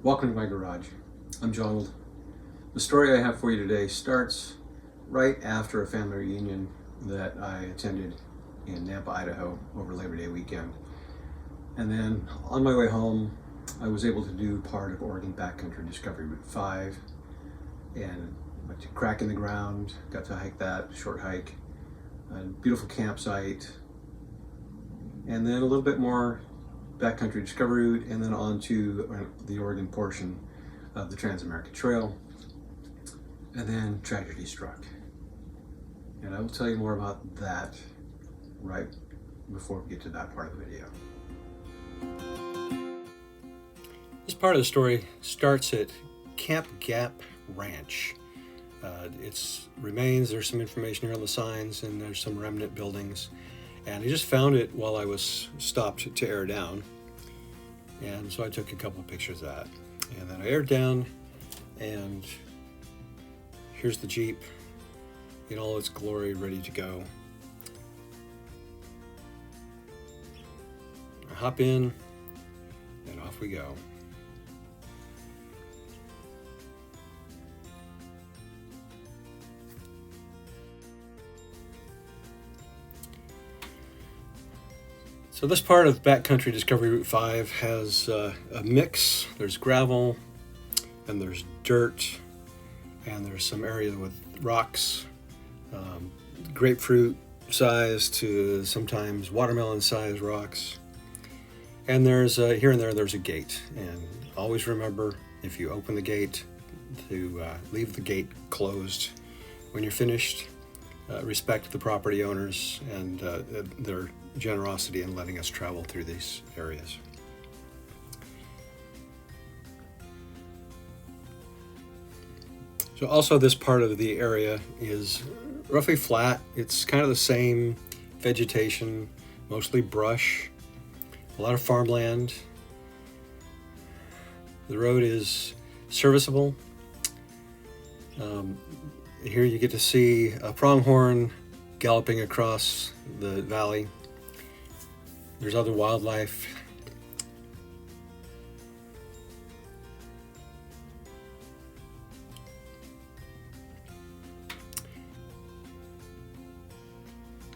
Welcome to my garage. I'm Jonald. The story I have for you today starts right after a family reunion that I attended in Nampa, Idaho over Labor Day weekend. And then on my way home, I was able to do part of Oregon Backcountry Discovery Route 5 and went to Crack in the Ground, got to hike that, short hike, a beautiful campsite, and then a little bit more backcountry discovery route, and then on to the Oregon portion of the Trans-American Trail. And then tragedy struck. And I will tell you more about that right before we get to that part of the video. This part of the story starts at Camp Gap Ranch. It's remains, there's some information here on the signs, and there's some remnant buildings. And I just found it while I was stopped to air down. And so I took a couple of pictures of that. And then I aired down, and here's the Jeep in all its glory, ready to go. I hop in, and off we go. So this part of Backcountry Discovery Route 5 has a mix. There's gravel, and there's dirt, and there's some area with rocks, grapefruit size to sometimes watermelon size rocks. And there's here and there's a gate. And always remember, if you open the gate, to leave the gate closed when you're finished. Respect the property owners and their generosity in letting us travel through these areas. So also this part of the area is roughly flat. It's kind of the same vegetation, mostly brush, a lot of farmland. The road is serviceable. Here you get to see a pronghorn galloping across the valley. There's other wildlife.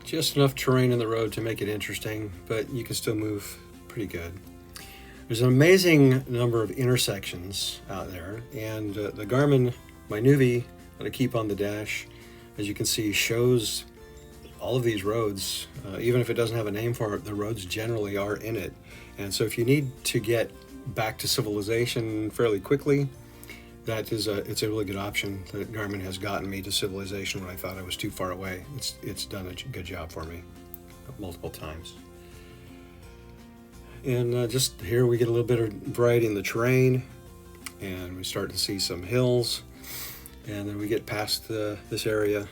Just enough terrain in the road to make it interesting, but you can still move pretty good. There's an amazing number of intersections out there, and the Garmin, my Nuvi, that I keep on the dash, as you can see, shows all of these roads. Even if it doesn't have a name for it, the roads generally are in it. And so if you need to get back to civilization fairly quickly, it's a really good option. That Garmin has gotten me to civilization when I thought I was too far away. It's done a good job for me multiple times. And just here we get a little bit of variety in the terrain, and we start to see some hills. And then we get past this area.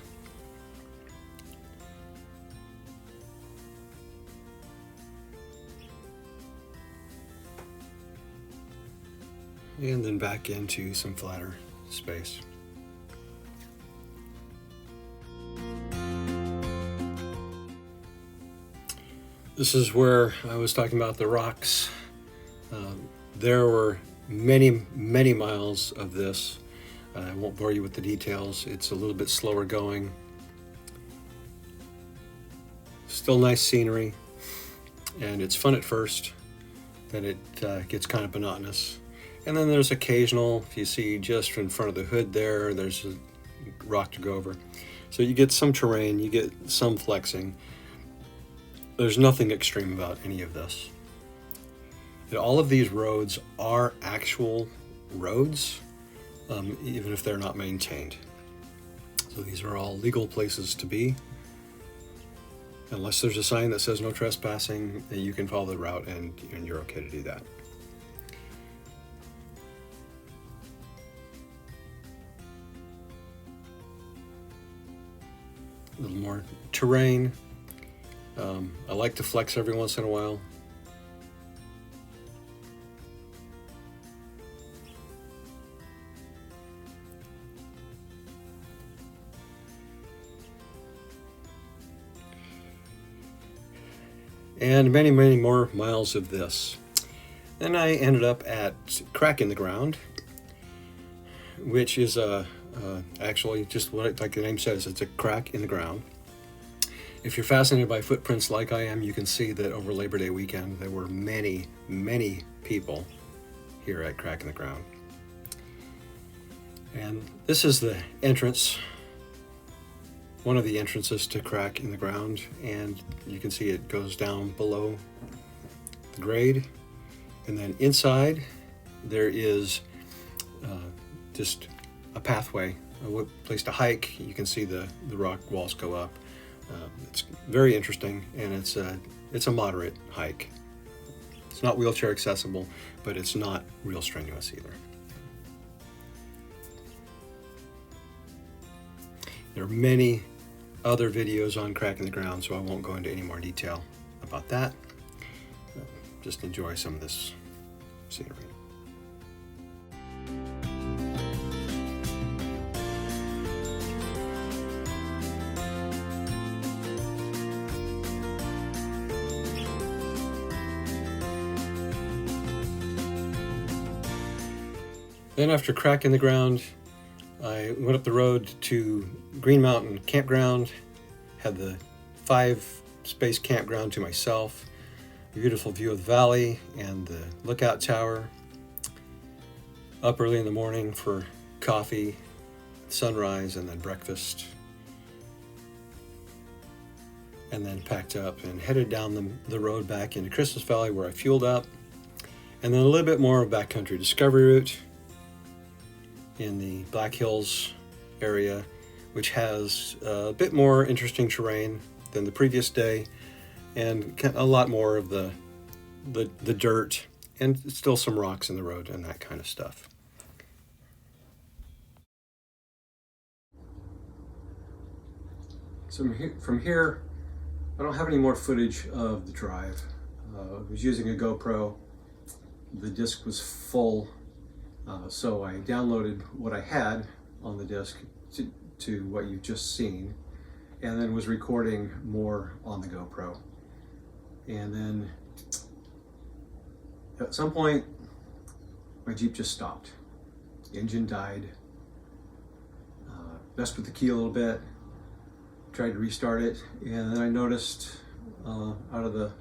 And then back into some flatter space. This is where I was talking about the rocks. There were many, many miles of this. I won't bore you with the details. It's a little bit slower going. Still nice scenery, and it's fun at first. Then it gets kind of monotonous. And then there's occasional, if you see just in front of the hood there's a rock to go over. So you get some terrain, you get some flexing. There's nothing extreme about any of this. And all of these roads are actual roads, even if they're not maintained. So these are all legal places to be. Unless there's a sign that says no trespassing, you can follow the route and you're okay to do that. A little more terrain. I like to flex every once in a while. And many, many more miles of this. Then I ended up at Crack in the Ground, which is actually just like the name says, it's a crack in the ground. If you're fascinated by footprints like I am, you can see that over Labor Day weekend there were many, many people here at Crack in the Ground. And this is the entrance, one of the entrances to Crack in the Ground, and you can see it goes down below the grade. And then inside there is just a pathway, a place to hike. You can see the rock walls go up. It's very interesting, and it's a moderate hike. It's not wheelchair accessible, but it's not real strenuous either. There are many other videos on Crack in the Ground, so I won't go into any more detail about that. Just enjoy some of this scenery. Then after Crack in the Ground, I went up the road to Green Mountain Campground, had the 5-space campground to myself, a beautiful view of the valley and the lookout tower. Up early in the morning for coffee, sunrise, and then breakfast. And then packed up and headed down the road back into Christmas Valley where I fueled up. And then a little bit more of backcountry discovery route in the Black Hills area, which has a bit more interesting terrain than the previous day, and a lot more of the dirt, and still some rocks in the road and that kind of stuff. So from here, I don't have any more footage of the drive. I was using a GoPro. The disc was full. So I downloaded what I had on the disc to what you've just seen, and then was recording more on the GoPro. And then at some point, my Jeep just stopped. The engine died. Messed with the key a little bit, tried to restart it, and then I noticed out of the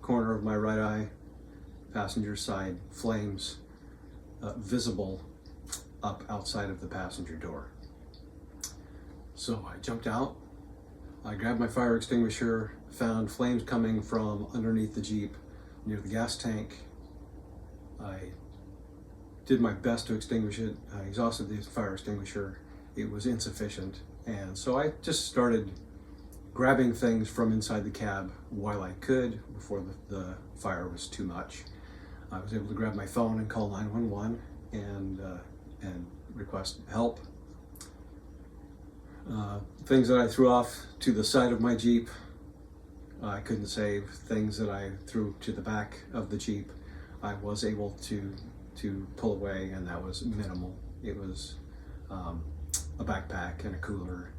corner of my right eye, passenger side, flames visible up outside of the passenger door. So I jumped out, I grabbed my fire extinguisher, found flames coming from underneath the Jeep near the gas tank. I did my best to extinguish it. I exhausted the fire extinguisher. It was insufficient, and so I just started grabbing things from inside the cab while I could before the fire was too much. I was able to grab my phone and call 911 and request help. Things that I threw off to the side of my Jeep, I couldn't save. Things that I threw to the back of the Jeep, I was able to pull away, and that was minimal. It was a backpack and a cooler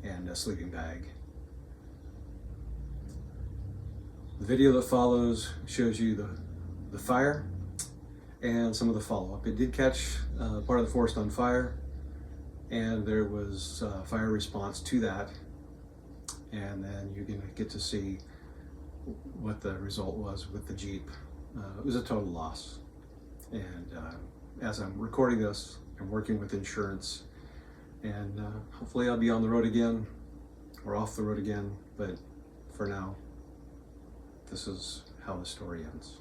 and a sleeping bag. The video that follows shows you the fire and some of the follow-up. It did catch part of the forest on fire, and there was fire response to that, and then you're going to get to see what the result was with the Jeep. It was a total loss, and as I'm recording this, I'm working with insurance, and hopefully I'll be on the road again or off the road again, but for now, this is how the story ends.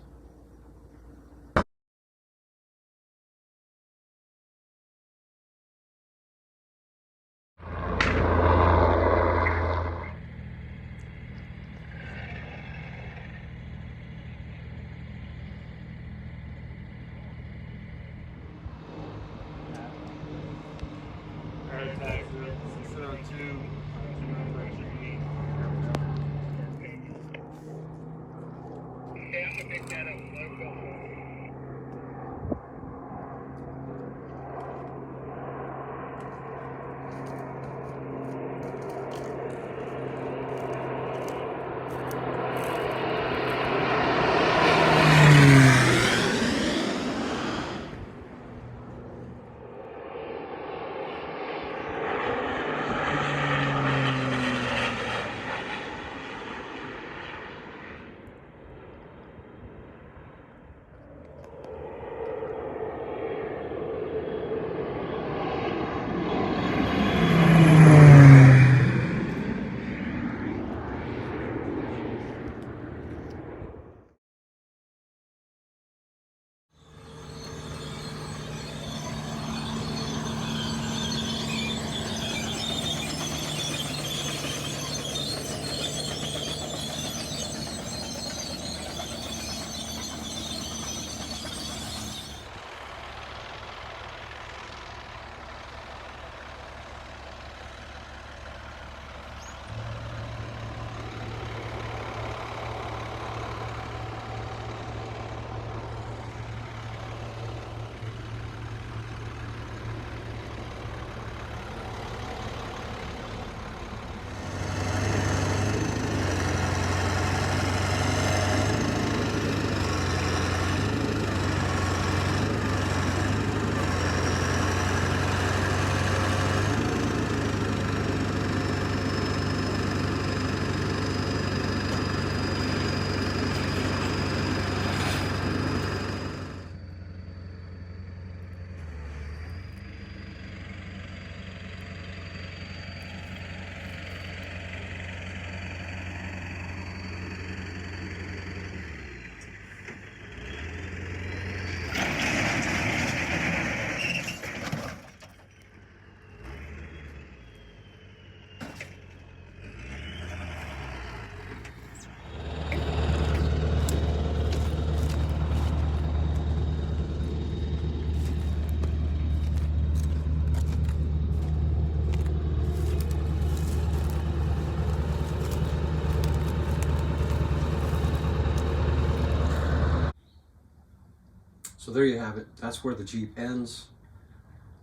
So there you have it. That's where the Jeep ends.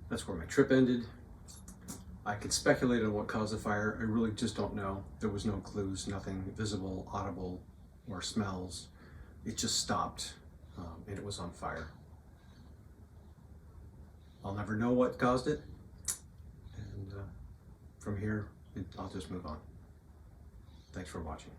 That's where my trip ended. I could speculate on what caused the fire. I really just don't know. There was no clues, nothing visible, audible, or smells. It just stopped, and it was on fire. I'll never know what caused it, and from here, I'll just move on. Thanks for watching.